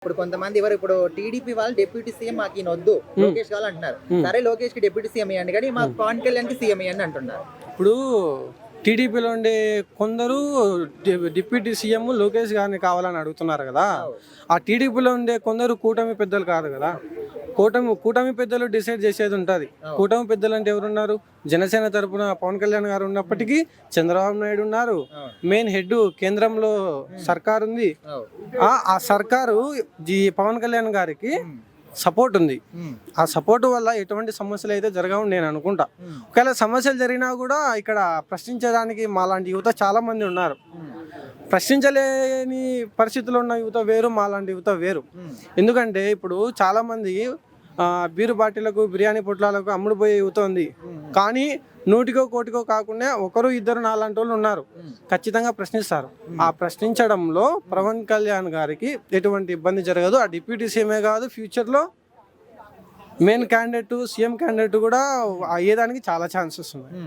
ఇప్పుడు కొంతమంది ఇప్పుడు టీడీపీ వాళ్ళు డిప్యూటీ సీఎం మాకు ఈయన వద్దు లోకేష్ వాళ్ళు అంటున్నారు. సరే లోకేష్ కి డిప్యూటీ సీఎం ఇవ్వండి కానీ మాకు పవన్ కళ్యాణ్ కి సీఎం ఇవ్వండి అంటున్నారు. ఇప్పుడు టీడీపీలో ఉండే కొందరు డిప్యూటీ సీఎం లోకేష్ గారిని కావాలని అడుగుతున్నారు కదా. ఆ టీడీపీలో ఉండే కొందరు కూటమి పెద్దలు కాదు కదా. కూటమి పెద్దలు డిసైడ్ చేసేది ఉంటుంది. కూటమి పెద్దలు అంటే ఎవరున్నారు? జనసేన తరపున పవన్ కళ్యాణ్ గారు ఉన్నప్పటికీ చంద్రబాబు నాయుడు ఉన్నారు. మెయిన్ హెడ్ కేంద్రంలో సర్కార్ ఉంది. ఆ సర్కారు పవన్ కళ్యాణ్ గారికి సపోర్ట్ ఉంది. ఆ సపోర్ట్ వల్ల ఎటువంటి సమస్యలు అయితే జరగవు నేను అనుకుంటా. ఒకవేళ సమస్యలు జరిగినా కూడా ఇక్కడ ప్రశ్నించడానికి మాలాంటి యువత చాలా మంది ఉన్నారు. ప్రశ్నించలేని పరిస్థితుల్లో ఉన్న యువత వేరు, మాలాంటి యువత వేరు. ఎందుకంటే ఇప్పుడు చాలా మంది బీరు బాటిలకు బిర్యానీ పొట్లాలకు అమ్ముడుపోయే యువత ఉంది. కానీ నూటికో కోటికో కాకుండా ఒకరు ఇద్దరు నాలాంటి వాళ్ళు ఉన్నారు, ఖచ్చితంగా ప్రశ్నిస్తారు. ఆ ప్రశ్నించడంలో పవన్ కళ్యాణ్ గారికి ఎటువంటి ఇబ్బంది జరగదు. ఆ డిప్యూటీ సీఎమే కాదు, ఫ్యూచర్లో మెయిన్ క్యాండిడేట్ సీఎం క్యాండిడేట్ కూడా అయ్యేదానికి చాలా ఛాన్సెస్ ఉన్నాయి.